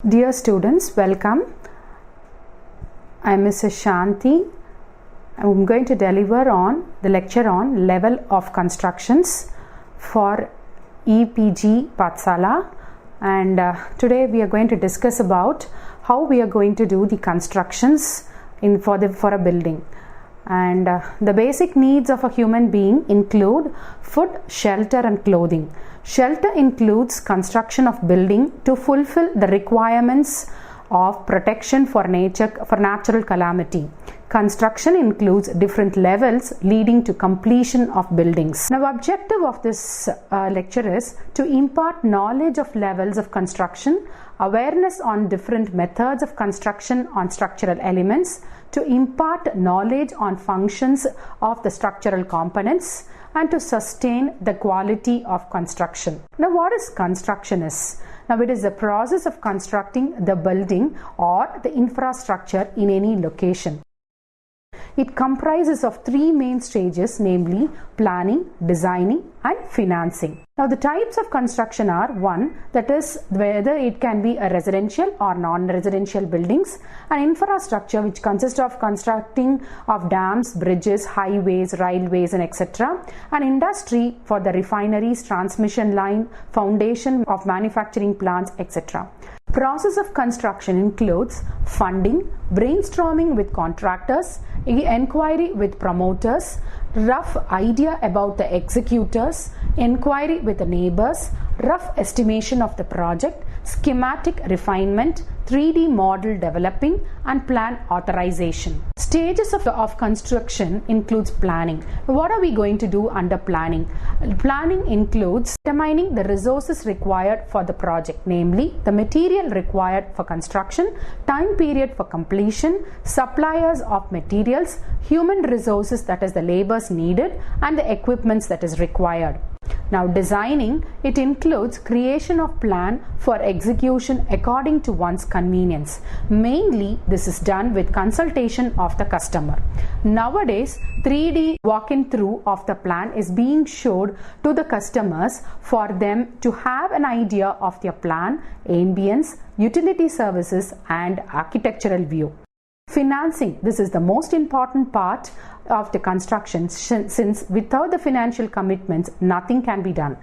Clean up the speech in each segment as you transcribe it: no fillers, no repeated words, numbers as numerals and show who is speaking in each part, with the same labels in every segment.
Speaker 1: Dear students, welcome. I am Mrs. Shanti. I am going to deliver on the lecture on level of constructions for EPG Pathsala, and today we are going to discuss about how we are going to do the constructions for a building. And the basic needs of a human being include food, shelter and clothing. Shelter includes construction of building to fulfill the requirements of protection for natural calamity. Construction includes different levels leading to completion of buildings. Now, objective of this lecture is to impart knowledge of levels of construction, awareness on different methods of construction on structural elements, to impart knowledge on functions of the structural components, and to sustain the quality of construction. Now, what is construction is? Now, it is the process of constructing the building or the infrastructure in any location. It comprises of three main stages, namely planning, designing and financing. Now, the types of construction are: one, that is whether it can be a residential or non-residential buildings; an infrastructure which consists of constructing of dams, bridges, highways, railways and etc. An industry for the refineries, transmission line, foundation of manufacturing plants, etc. Process of construction includes funding, brainstorming with contractors, inquiry with promoters, rough idea about the executors, inquiry with the neighbors, rough estimation of the project, schematic refinement, 3D model developing and plan authorization. Stages of construction includes planning. What are we going to do under planning? Planning includes determining the resources required for the project, namely the material required for construction, time period for completion, suppliers of materials, human resources, that is the labors needed, and the equipments that is required. Now, designing, it includes creation of plan for execution according to one's convenience. Mainly, this is done with consultation of the customer. Nowadays, 3D walk-in through of the plan is being showed to the customers for them to have an idea of their plan, ambience, utility services and architectural view. Financing, this is the most important part of the construction, since without the financial commitments nothing can be done.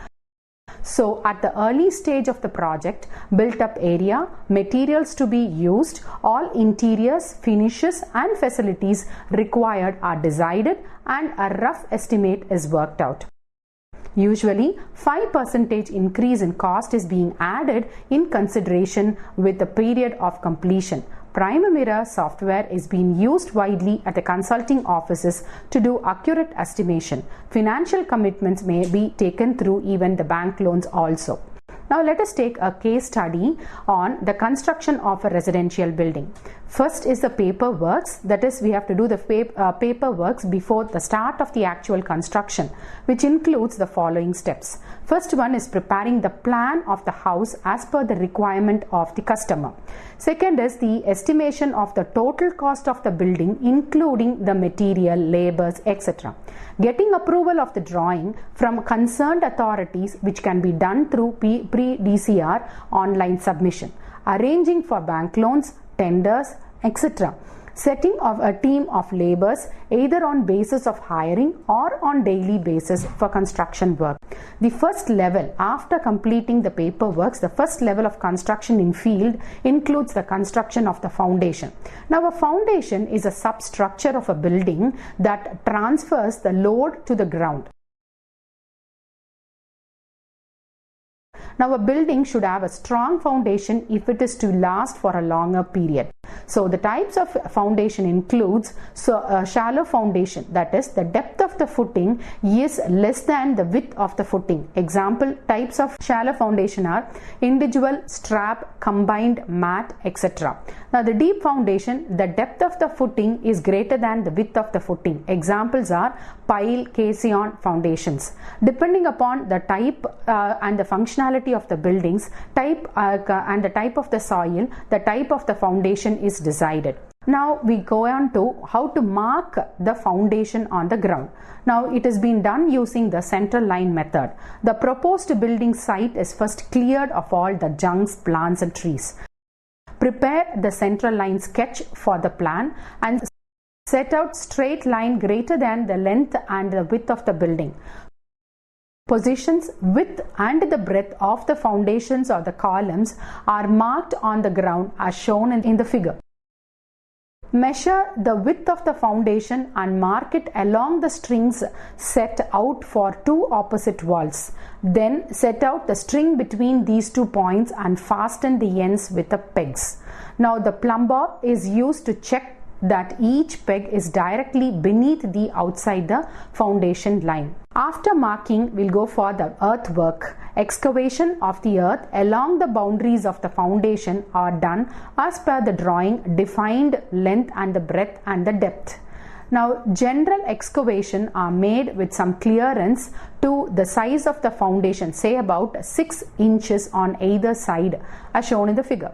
Speaker 1: So at the early stage of the project, built up area, materials to be used, all interiors, finishes and facilities required are decided and a rough estimate is worked out. Usually 5% increase in cost is being added in consideration with the period of completion. Primavera software is being used widely at the consulting offices to do accurate estimation. Financial commitments may be taken through even the bank loans also. Now, let us take a case study on the construction of a residential building. First is the paperworks, that is we have to do the paperworks before the start of the actual construction, which includes the following steps. First one is preparing the plan of the house as per the requirement of the customer. Second is the estimation of the total cost of the building, including the material, labors, etc. Getting approval of the drawing from concerned authorities, which can be done through pre-DCR online submission. Arranging for bank loans, tenders, etc. Setting of a team of laborers either on basis of hiring or on daily basis for construction work. The first level, after completing the paperwork, the first level of construction in field includes the construction of the foundation. Now, a foundation is a substructure of a building that transfers the load to the ground. Now, a building should have a strong foundation if it is to last for a longer period. So, the types of foundation includes shallow foundation, that is the depth of the footing is less than the width of the footing. Example types of shallow foundation are individual, strap, combined, mat, etc. Now, the deep foundation, the depth of the footing is greater than the width of the footing. Examples are pile, caisson foundations. Depending upon the type and the functionality of the buildings, type and the type of the soil, the type of the foundation is decided. Now we go on to how to mark the foundation on the ground. Now it is being done using the central line method. The proposed building site is first cleared of all the junks, plants and trees. Prepare the central line sketch for the plan and set out straight line greater than the length and the width of the building. Positions, width and the breadth of the foundations or the columns are marked on the ground as shown in the figure. Measure the width of the foundation and mark it along the strings set out for two opposite walls. Then set out the string between these 2 points and fasten the ends with the pegs. Now the plumb bob is used to check that each peg is directly beneath the outside the foundation line. After marking, we'll go for the earthwork. Excavation of the earth along the boundaries of the foundation are done as per the drawing, defined length and the breadth and the depth. Now, general excavation are made with some clearance to the size of the foundation, say about 6 inches on either side as shown in the figure.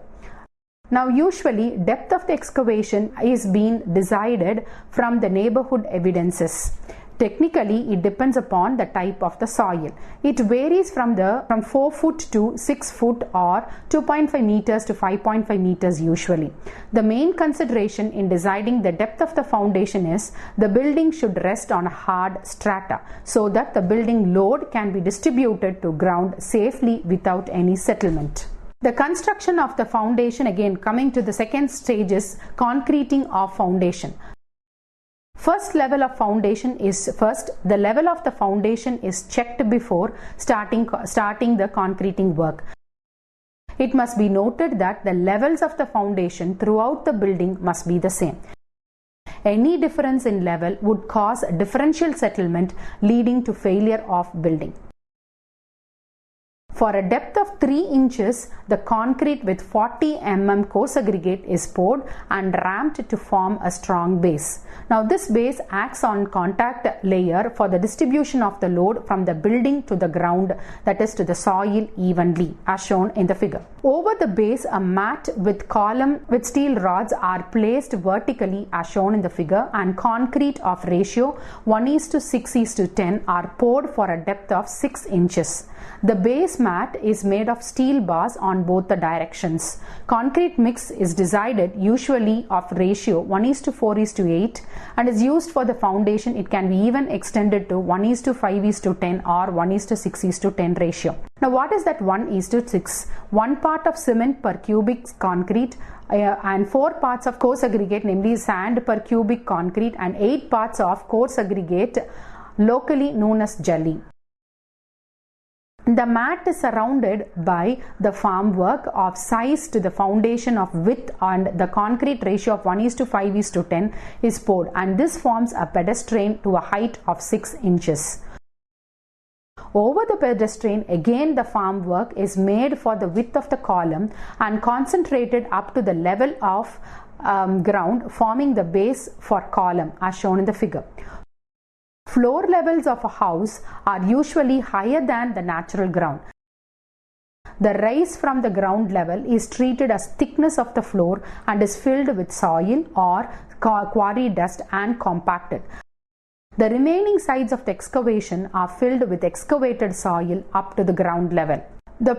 Speaker 1: Now usually depth of the excavation is being decided from the neighborhood evidences. Technically it depends upon the type of the soil. It varies from 4 foot to 6 foot or 2.5 meters to 5.5 meters usually. The main consideration in deciding the depth of the foundation is the building should rest on a hard strata so that the building load can be distributed to ground safely without any settlement. The construction of the foundation, again coming to the second stage, is concreting of foundation. First level of foundation is the level of the foundation is checked before starting the concreting work. It must be noted that the levels of the foundation throughout the building must be the same. Any difference in level would cause differential settlement leading to failure of building. For a depth of 3 inches, the concrete with 40 mm coarse aggregate is poured and ramped to form a strong base. Now this base acts on contact layer for the distribution of the load from the building to the ground, that is to the soil evenly as shown in the figure. Over the base, a mat with column with steel rods are placed vertically as shown in the figure, and concrete of ratio 1:6:10 are poured for a depth of 6 inches. The base mat is made of steel bars on both the directions. Concrete mix is decided usually of ratio 1:4:8 and is used for the foundation. It can be even extended to 1:5:10 or 1:6:10 ratio. Now what is that 1:6? 1 part of cement per cubic concrete and 4 parts of coarse aggregate, namely sand per cubic concrete, and 8 parts of coarse aggregate, locally known as jelly. The mat is surrounded by the formwork of size to the foundation of width, and the concrete ratio of 1:5:10 is poured, and this forms a pedestrian to a height of 6 inches. Over the pedestrian, again the formwork is made for the width of the column and concentrated up to the level of ground, forming the base for column as shown in the figure. Floor levels of a house are usually higher than the natural ground. The rise from the ground level is treated as thickness of the floor and is filled with soil or quarry dust and compacted. The remaining sides of the excavation are filled with excavated soil up to the ground level. The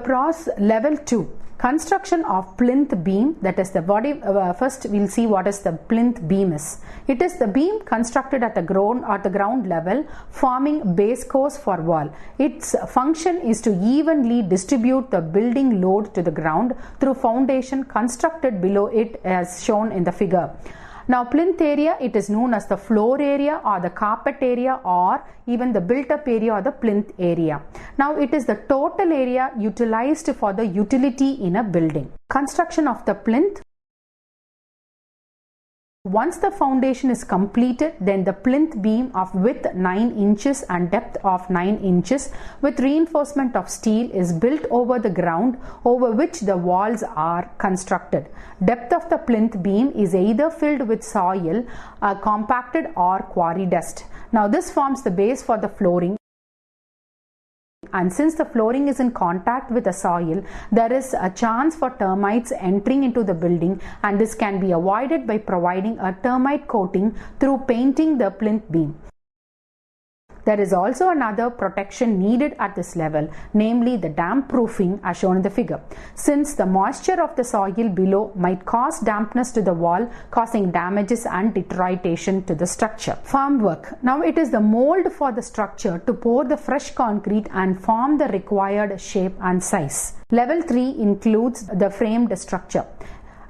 Speaker 1: level 2. Construction of plinth beam, that is the body. First we'll see what is the plinth beam is. It is the beam constructed at the ground level, forming base course for wall. Its function is to evenly distribute the building load to the ground through foundation constructed below it as shown in the figure. Now plinth area, it is known as the floor area or the carpet area or even the built up area or the plinth area. Now it is the total area utilized for the utility in a building. Construction of the plinth. Once the foundation is completed, then the plinth beam of width 9 inches and depth of 9 inches with reinforcement of steel is built over the ground over which the walls are constructed. Depth of the plinth beam is either filled with soil, compacted or quarry dust. Now this forms the base for the flooring. And since the flooring is in contact with the soil, there is a chance for termites entering into the building, and this can be avoided by providing a termite coating through painting the plinth beam. There is also another protection needed at this level, namely the damp proofing as shown in the figure, since the moisture of the soil below might cause dampness to the wall, causing damages and deterioration to the structure. Farm work. Now it is the mold for the structure to pour the fresh concrete and form the required shape and size. Level 3 includes the framed structure.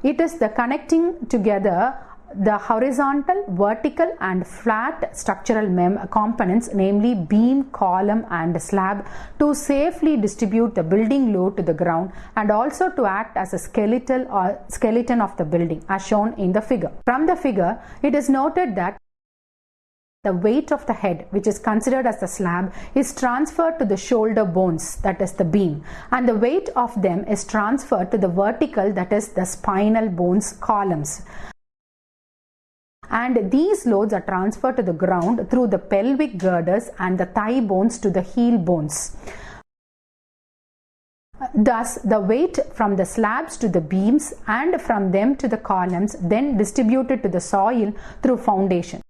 Speaker 1: It is the connecting together the horizontal, vertical and flat structural components, namely beam, column and slab, to safely distribute the building load to the ground and also to act as a skeleton of the building as shown in the figure. From the figure, it is noted that the weight of the head, which is considered as the slab, is transferred to the shoulder bones, that is the beam, and the weight of them is transferred to the vertical, that is the spinal bones, columns. And these loads are transferred to the ground through the pelvic girders and the thigh bones to the heel bones. Thus, the weight from the slabs to the beams and from them to the columns then distributed to the soil through foundation.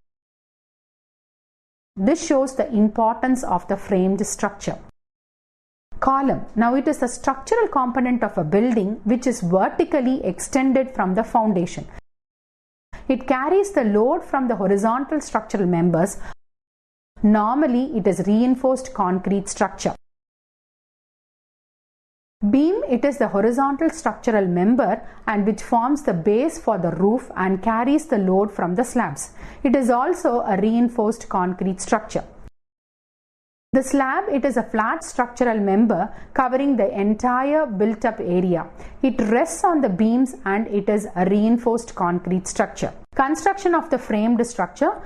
Speaker 1: This shows the importance of the framed structure. Column. Now it is the structural component of a building which is vertically extended from the foundation. It carries the load from the horizontal structural members. Normally, it is reinforced concrete structure. Beam. It is the horizontal structural member and which forms the base for the roof and carries the load from the slabs. It is also a reinforced concrete structure. The slab, it is a flat structural member covering the entire built-up area. It rests on the beams and it is a reinforced concrete structure. Construction of the framed structure.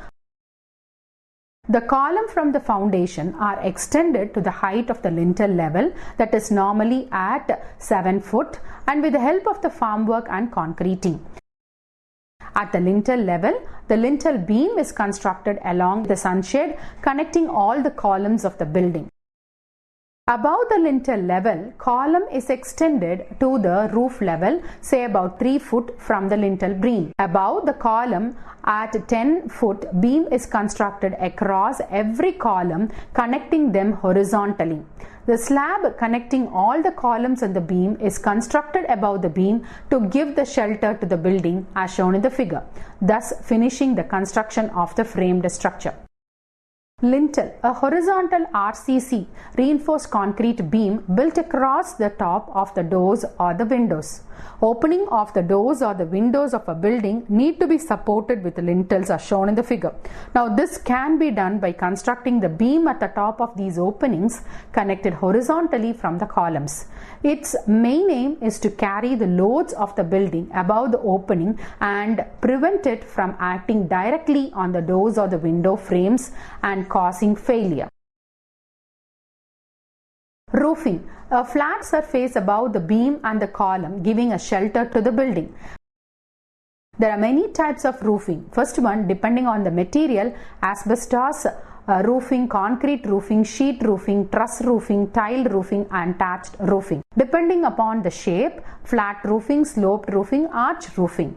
Speaker 1: The column from the foundation are extended to the height of the lintel level, that is normally at 7 foot, and with the help of the formwork and concreting. At the lintel level, the lintel beam is constructed along the sunshade connecting all the columns of the building. Above the lintel level, column is extended to the roof level, say about 3 foot from the lintel beam. Above the column, at 10 foot, beam is constructed across every column, connecting them horizontally. The slab connecting all the columns and the beam is constructed above the beam to give the shelter to the building as shown in the figure, thus finishing the construction of the framed structure. Lintel, a horizontal RCC, reinforced concrete beam built across the top of the doors or the windows. Opening of the doors or the windows of a building need to be supported with lintels as shown in the figure. Now this can be done by constructing the beam at the top of these openings connected horizontally from the columns. Its main aim is to carry the loads of the building above the opening and prevent it from acting directly on the doors or the window frames and causing failure. Roofing, a flat surface above the beam and the column giving a shelter to the building. There are many types of roofing. First one, depending on the material, asbestos roofing, concrete roofing, sheet roofing, truss roofing, tile roofing and thatched roofing. Depending upon the shape, flat roofing, sloped roofing, arch roofing.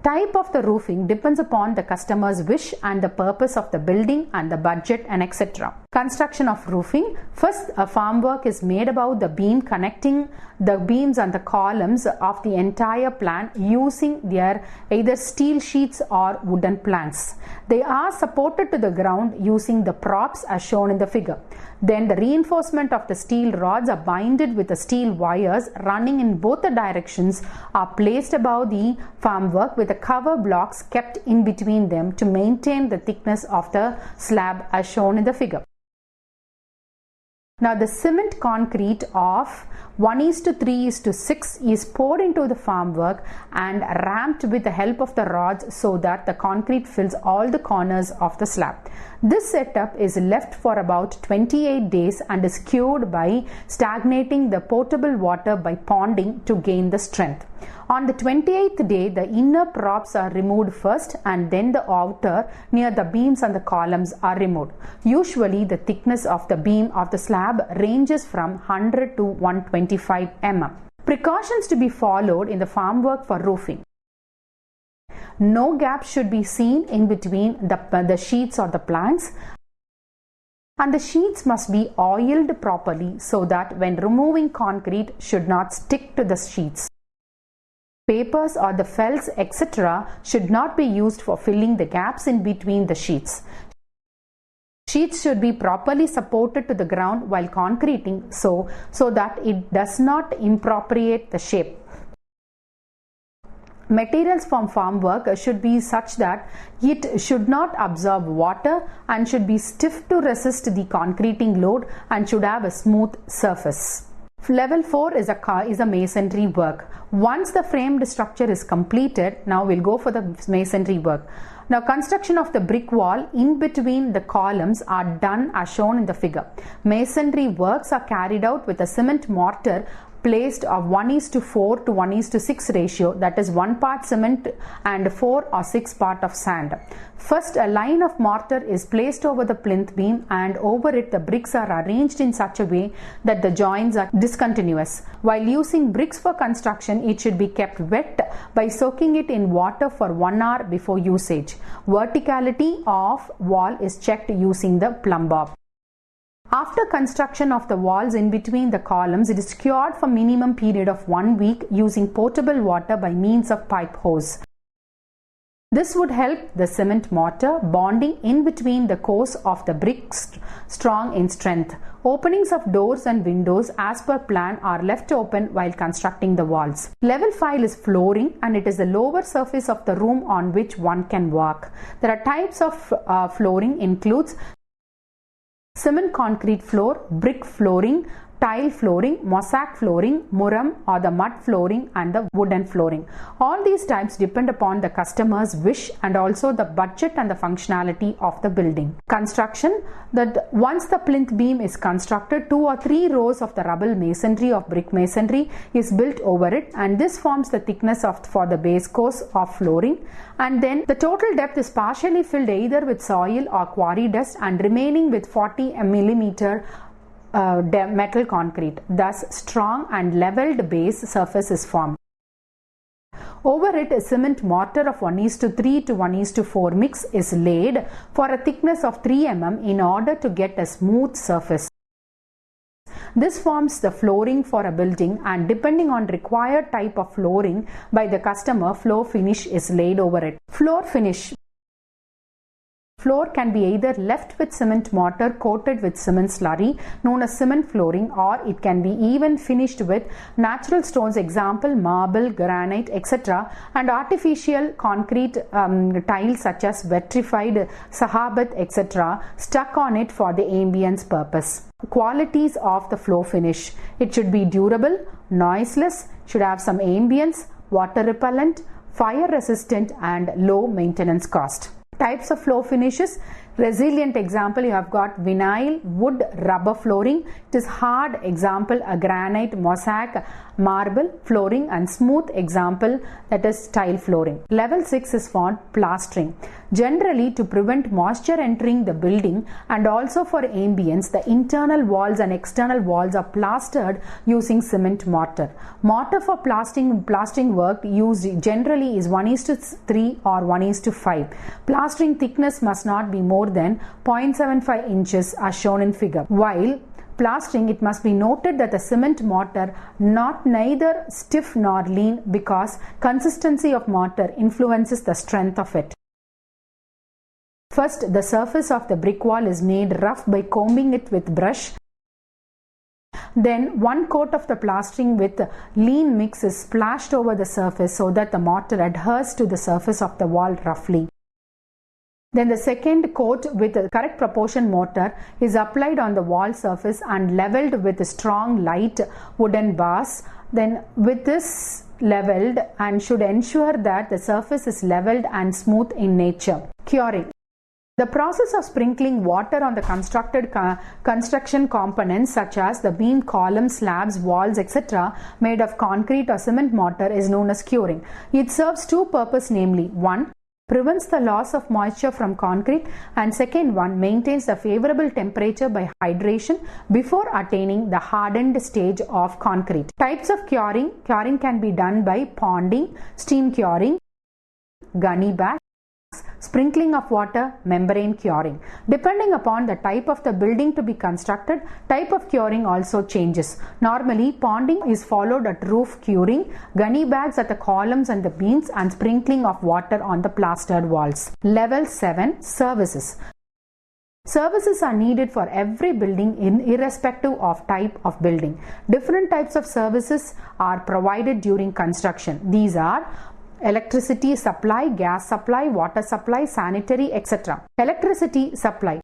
Speaker 1: Type of the roofing depends upon the customer's wish and the purpose of the building and the budget and etc. Construction of roofing. First, a formwork is made above the beam connecting the beams and the columns of the entire plan using their either steel sheets or wooden planks. They are supported to the ground using the props as shown in the figure. Then the reinforcement of the steel rods are binded with the steel wires running in both the directions are placed above the formwork with the cover blocks kept in between them to maintain the thickness of the slab as shown in the figure. Now the cement concrete of 1:3:6 is poured into the formwork and ramped with the help of the rods so that the concrete fills all the corners of the slab. This setup is left for about 28 days and is cured by stagnating the potable water by ponding to gain the strength. On the 28th day, the inner props are removed first and then the outer near the beams and the columns are removed. Usually, the thickness of the beam of the slab ranges from 100 to 125 mm. Precautions to be followed in the formwork for roofing. No gap should be seen in between the sheets or the planks. and the sheets must be oiled properly so that when removing concrete should not stick to the sheets. Papers or the felts etc. should not be used for filling the gaps in between the sheets. Sheets should be properly supported to the ground while concreting so that it does not impropriate the shape. Materials from formwork should be such that it should not absorb water and should be stiff to resist the concreting load and should have a smooth surface. Level 4 is a masonry work. Once the framed structure is completed, now we'll go for the masonry work. Now construction of the brick wall in between the columns are done as shown in the figure. Masonry works are carried out with a cement mortar placed of 1:4 to 1:6 ratio, that is 1 part cement and 4 or 6 part of sand. First, a line of mortar is placed over the plinth beam and over it the bricks are arranged in such a way that the joints are discontinuous. While using bricks for construction, it should be kept wet by soaking it in water for 1 hour before usage. Verticality of wall is checked using the plumb bob. After construction of the walls in between the columns, it is cured for minimum period of 1 week using potable water by means of pipe hose. This would help the cement mortar bonding in between the cores of the bricks strong in strength. Openings of doors and windows as per plan are left open while constructing the walls. Level 5 is flooring, and it is the lower surface of the room on which one can walk. There are types of flooring includes cement concrete floor, brick flooring, tile flooring, mosaic flooring, muram or the mud flooring, and the wooden flooring. All these types depend upon the customer's wish and also the budget and the functionality of the building. Construction, that once the plinth beam is constructed, 2 or 3 rows of the rubble masonry of brick masonry is built over it, and this forms the thickness for the base course of flooring, and then the total depth is partially filled either with soil or quarry dust and remaining with 40 mm metal concrete. Thus, strong and leveled base surface is formed. Over it, a cement mortar of 1:3 to 1:4 mix is laid for a thickness of 3 mm in order to get a smooth surface. This forms the flooring for a building, and depending on required type of flooring by the customer, floor finish is laid over it. Floor finish. Floor can be either left with cement mortar coated with cement slurry known as cement flooring, or it can be even finished with natural stones, example marble, granite, etc., and artificial concrete tiles such as vitrified sahabat, etc., stuck on it for the ambience purpose. Qualities of the floor finish: it should be durable, noiseless, should have some ambience, water repellent, fire resistant, and low maintenance cost. Types of floor finishes: resilient, example you have got vinyl, wood, rubber flooring. It is hard, example a granite, mosaic, marble flooring, and smooth, example that is tile flooring. Level 6 is for plastering. Generally, to prevent moisture entering the building and also for ambience, the internal walls and external walls are plastered using cement mortar. Mortar for plastering work used generally is 1:3 or 1:5. Plastering thickness must not be more than 0.75 inches as shown in figure. While plastering, it must be noted that the cement mortar not neither stiff nor lean, because consistency of mortar influences the strength of it. First, the surface of the brick wall is made rough by combing it with brush. Then 1 coat of the plastering with lean mix is splashed over the surface so that the mortar adheres to the surface of the wall roughly. Then the second coat with the correct proportion mortar is applied on the wall surface and leveled with strong light wooden bars. Then with this leveled and should ensure that the surface is leveled and smooth in nature. Curing. The process of sprinkling water on the constructed construction components such as the beam, columns, slabs, walls, etc. made of concrete or cement mortar is known as curing. It serves 2 purposes, namely 1. prevents the loss of moisture from concrete, and second one, maintains a favorable temperature by hydration before attaining the hardened stage of concrete. Types of curing. Curing can be done by ponding, steam curing, gunny bags, sprinkling of water, membrane curing. Depending upon the type of the building to be constructed, type of curing also changes. Normally, ponding is followed at roof curing, gunny bags at the columns and the beams, and sprinkling of water on the plastered walls. Level 7, services. Services are needed for every building irrespective of type of building. Different types of services are provided during construction. These are electricity supply, gas supply, water supply, sanitary, etc. Electricity supply.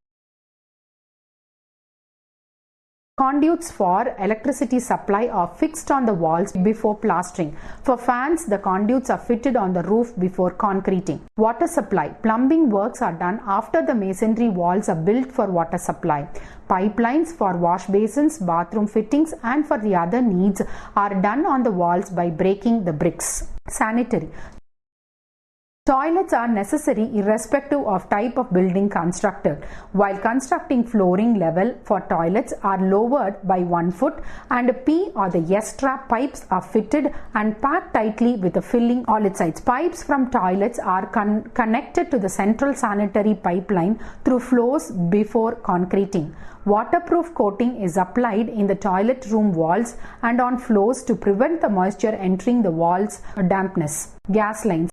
Speaker 1: Conduits for electricity supply are fixed on the walls before plastering. For fans, the conduits are fitted on the roof before concreting. Water supply. Plumbing works are done after the masonry walls are built for water supply. Pipelines for wash basins, bathroom fittings, and for the other needs are done on the walls by breaking the bricks. Sanitary. Toilets are necessary irrespective of type of building constructed. While constructing, flooring level for toilets are lowered by 1 foot and P or the S-trap pipes are fitted and packed tightly with a filling all its sides. Pipes from toilets are connected to the central sanitary pipeline through floors before concreting. Waterproof coating is applied in the toilet room walls and on floors to prevent the moisture entering the walls or dampness. Gas lines.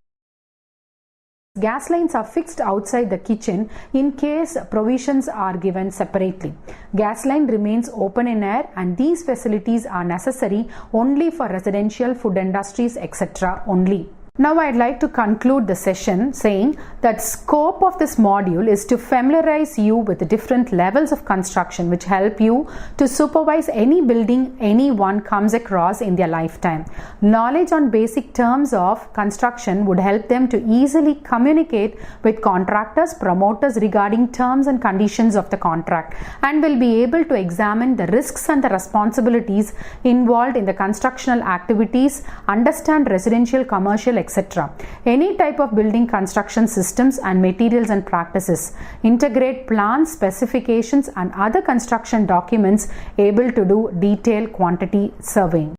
Speaker 1: Gas lines are fixed outside the kitchen in case provisions are given separately. Gas line remains open in air, and these facilities are necessary only for residential, food industries, etc. only. Now I'd like to conclude the session saying that scope of this module is to familiarize you with the different levels of construction which help you to supervise any building anyone comes across in their lifetime. Knowledge on basic terms of construction would help them to easily communicate with contractors, promoters regarding terms and conditions of the contract, and will be able to examine the risks and the responsibilities involved in the constructional activities, understand residential, commercial, etc. Any type of building construction systems and materials and practices, integrate plans, specifications and other construction documents able to do detailed quantity surveying.